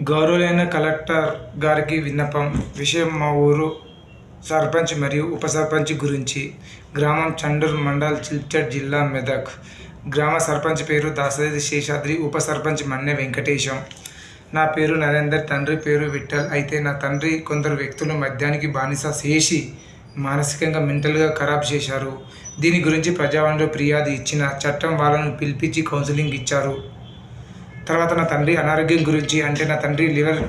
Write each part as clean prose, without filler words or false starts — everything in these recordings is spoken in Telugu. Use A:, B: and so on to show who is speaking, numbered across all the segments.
A: గౌరవులైన కలెక్టర్ గారికి విన్నపం. విషయం మా ఊరు సర్పంచ్ మరియు ఉప సర్పంచ్ గురించి. గ్రామం చండూర్, మండల్ సిల్చర్, జిల్లా మెదక్. గ్రామ సర్పంచ్ పేరు దాసరి శేషాద్రి, ఉప సర్పంచ్ మన్నె వెంకటేశం. నా పేరు నరేందర్, తండ్రి పేరు విఠల్. అయితే నా తండ్రి కొందరు వ్యక్తులు మద్యానికి బానిస చేసి మానసికంగా మెంటల్గా ఖరాబ్ చేశారు. దీని గురించి ప్రజావాణిలో ఫిర్యాదు ఇచ్చిన చట్టం వాళ్ళను పిలిపించి కౌన్సిలింగ్ ఇచ్చారు. తర్వాత నా తండ్రి అనారోగ్యం గురించి, అంటే నా తండ్రి లివర్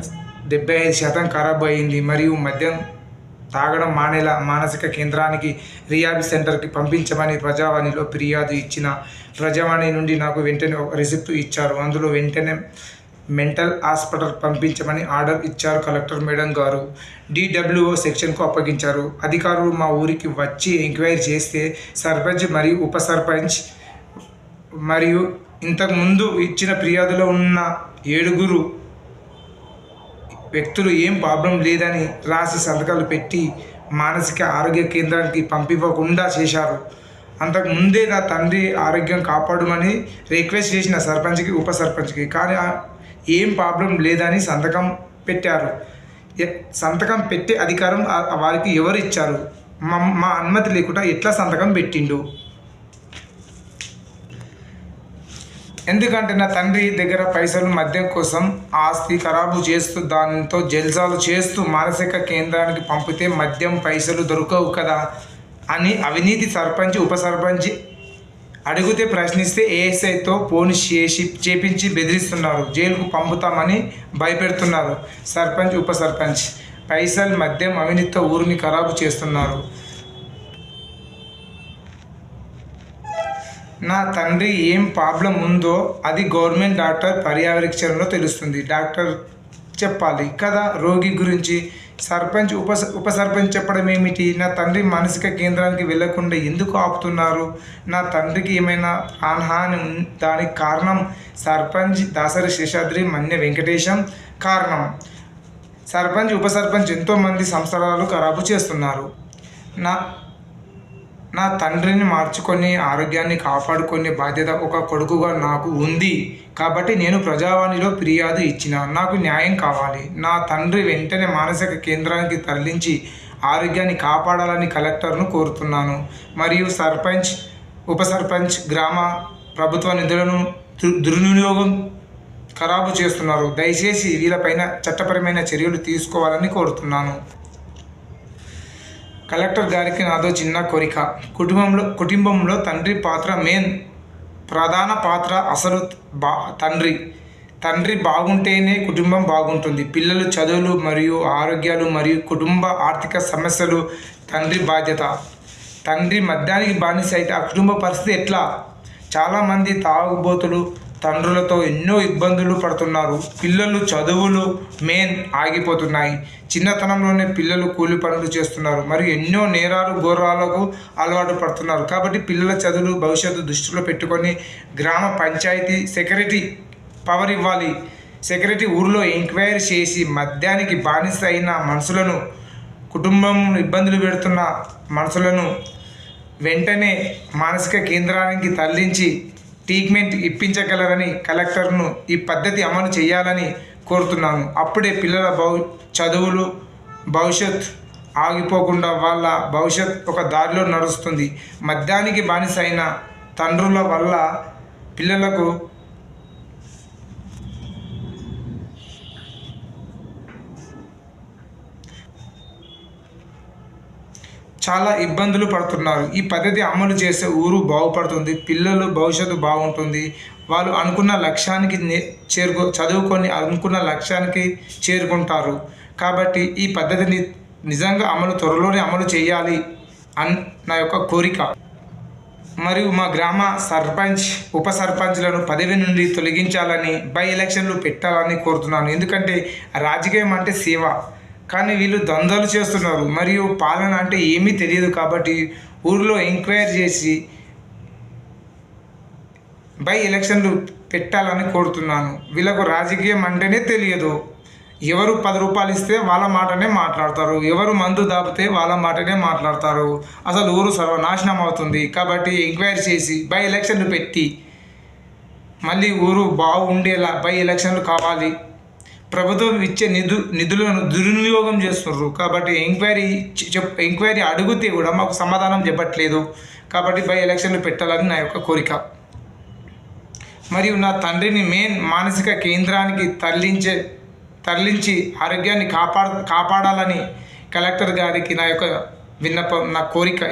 A: 75% ఖరాబ్ అయింది మరియు మద్యం తాగడం మానేలా మానసిక కేంద్రానికి, రిహాబ్ సెంటర్కి పంపించమని ప్రజావాణిలో ఫిర్యాదు ఇచ్చిన ప్రజావాణి నుండి నాకు వెంటనే ఒక రిసిప్ట్ ఇచ్చారు. అందులో వెంటనే మెంటల్ హాస్పిటల్ పంపించమని ఆర్డర్ ఇచ్చారు కలెక్టర్ మేడం గారు. DWO సెక్షన్కు అప్పగించారు. అధికారులు మా ఊరికి వచ్చి ఎంక్వైరీ చేస్తే సర్పంచ్ మరియు ఉప సర్పంచ్ మరియు ఇంతకుముందు ఇచ్చిన ఫిర్యాదులో ఉన్న 7 వ్యక్తులు ఏం ప్రాబ్లం లేదని రాసి సంతకాలు పెట్టి మానసిక ఆరోగ్య కేంద్రానికి పంపివ్వకుండా చేశారు. అంతకు ముందే నా తండ్రి ఆరోగ్యం కాపాడమని రిక్వెస్ట్ చేసిన సర్పంచ్కి, ఉప సర్పంచ్కి, కానీ ఏం ప్రాబ్లం లేదని సంతకం పెట్టారు. సంతకం పెట్టే అధికారం వారికి ఎవరు ఇచ్చారు? మా అనుమతి లేకుండా ఎట్లా సంతకం పెట్టిండు? ఎందుకంటే నా తండ్రి దగ్గర పైసలు మద్యం కోసం ఆస్తి ఖరాబు చేస్తూ, దానితో జల్సాలు చేస్తూ మానసిక కేంద్రానికి పంపితే మద్యం పైసలు దొరకవు కదా అని అవినీతి సర్పంచ్, ఉప సర్పంచ్ అడిగితే ప్రశ్నిస్తే ASIతో ఫోన్ చేపించి బెదిరిస్తున్నారు. జైలుకు పంపుతామని భయపెడుతున్నారు. సర్పంచ్, ఉప సర్పంచ్ పైసలు, మద్యం, అవినీతితో ఊరిని ఖరాబు చేస్తున్నారు. నా తండ్రి ఏం ప్రాబ్లం ఉందో అది గవర్నమెంట్ డాక్టర్ పర్యవేక్షణలో తెలుస్తుంది. డాక్టర్ చెప్పాలి కదా రోగి గురించి. సర్పంచ్, ఉప సర్పంచ్ చెప్పడం ఏమిటి? నా తండ్రి మానసిక కేంద్రానికి వెళ్లకుండా ఎందుకు ఆపుతున్నారు? నా తండ్రికి ఏమైనా ప్రాణహాని దానికి కారణం సర్పంచ్ దాసరి శేషాద్రి, మన్నె వెంకటేశం కారణం. సర్పంచ్, ఉప సర్పంచ్ ఎంతోమంది సంవత్సరాలు ఖరాబు చేస్తున్నారు. నా తండ్రిని మార్చుకొని ఆరోగ్యాన్ని కాపాడుకునే బాధ్యత ఒక కొడుకుగా నాకు ఉంది. కాబట్టి నేను ప్రజావాణిలో ఫిర్యాదు ఇచ్చిన. నాకు న్యాయం కావాలి. నా తండ్రి వెంటనే మానసిక కేంద్రానికి తరలించి ఆరోగ్యాన్ని కాపాడాలని కలెక్టర్ను కోరుతున్నాను. మరియు సర్పంచ్, ఉప సర్పంచ్ గ్రామ ప్రభుత్వ నిధులను దుర్వినియోగం ఖరాబు చేస్తున్నారు. దయచేసి వీళ్ళపైన చట్టపరమైన చర్యలు తీసుకోవాలని కోరుతున్నాను. కలెక్టర్ గారికి నాదో చిన్న కోరిక. కుటుంబంలో తండ్రి పాత్ర ప్రధాన పాత్ర. అసలు తండ్రి బాగుంటేనే కుటుంబం బాగుంటుంది. పిల్లలు చదువులు మరియు ఆరోగ్యాలు మరియు కుటుంబ ఆర్థిక సమస్యలు తండ్రి బాధ్యత. తండ్రి మద్యానికి బానిస అయితే ఆ కుటుంబ పరిస్థితి ఎట్లా? చాలామంది తాగుబోతులు తండ్రులతో ఎన్నో ఇబ్బందులు పడుతున్నారు. పిల్లలు చదువులు ఆగిపోతున్నాయి. చిన్నతనంలోనే పిల్లలు కూలి పనులు చేస్తున్నారు మరియు ఎన్నో నేరాలు, ఘోరాలకు అలవాటు పడుతున్నారు. కాబట్టి పిల్లల చదువులు, భవిష్యత్తు దృష్టిలో పెట్టుకొని గ్రామ పంచాయతీ సెక్రటరీ పవర్ ఇవ్వాలి. సెక్రటరీ ఊరిలో ఎంక్వైరీ చేసి మద్యానికి బానిస అయిన మనుషులను, కుటుంబం ఇబ్బందులు పెడుతున్న మనుషులను వెంటనే మానసిక కేంద్రానికి తరలించి ట్రీట్మెంట్ ఇప్పించగలరని కలెక్టర్ను ఈ పద్ధతి అమలు చేయాలని కోరుతున్నాను. అప్పుడే పిల్లల చదువులు, భవిష్యత్ ఆగిపోకుండా వాళ్ళ భవిష్యత్ ఒక దారిలో నడుస్తుంది. మద్యానికి బానిస అయిన తండ్రుల వల్ల పిల్లలకు చాలా ఇబ్బందులు పడుతున్నారు. ఈ పద్ధతి అమలు చేస్తే ఊరు బాగుపడుతుంది, పిల్లలు భవిష్యత్తు బాగుంటుంది. వాళ్ళు అనుకున్న లక్ష్యానికి చదువుకొని అనుకున్న లక్ష్యానికి చేరుకుంటారు. కాబట్టి ఈ పద్ధతిని నిజంగా త్వరలోనే అమలు చేయాలి అని నా యొక్క కోరిక. మరియు మా గ్రామ సర్పంచ్, ఉప సర్పంచ్లను పదవి నుండి తొలగించాలని, బై ఎలక్షన్లు పెట్టాలని కోరుతున్నాను. ఎందుకంటే రాజకీయం అంటే సేవ, కానీ వీళ్ళు దందాలు చేస్తున్నారు మరియు పాలన అంటే ఏమీ తెలియదు. కాబట్టి ఊరిలో ఎంక్వైరీ చేసి బై ఎలక్షన్లు పెట్టాలని కోరుతున్నాను. వీళ్ళకు రాజకీయం అంటేనే తెలియదు. ఎవరు 10 రూపాయలు ఇస్తే వాళ్ళ మాటనే మాట్లాడతారు, ఎవరు మందు దాపితే వాళ్ళ మాటనే మాట్లాడతారు. అసలు ఊరు సర్వనాశనం అవుతుంది. కాబట్టి ఎంక్వైరీ చేసి బై ఎలక్షన్లు పెట్టి మళ్ళీ ఊరు బాగుండేలా బై ఎలక్షన్లు కావాలి. ప్రభుత్వం ఇచ్చే నిధులను దుర్వినియోగం చేస్తున్నారు. కాబట్టి ఎంక్వైరీ అడిగితే కూడా మాకు సమాధానం చెప్పట్లేదు. కాబట్టి బై ఎలక్షన్లు పెట్టాలని నా యొక్క కోరిక. మరియు నా తండ్రిని మెయిన్ మానసిక కేంద్రానికి తరలించి ఆరోగ్యాన్ని కాపాడాలని కలెక్టర్ గారికి నా యొక్క విన్నపం, నా కోరిక.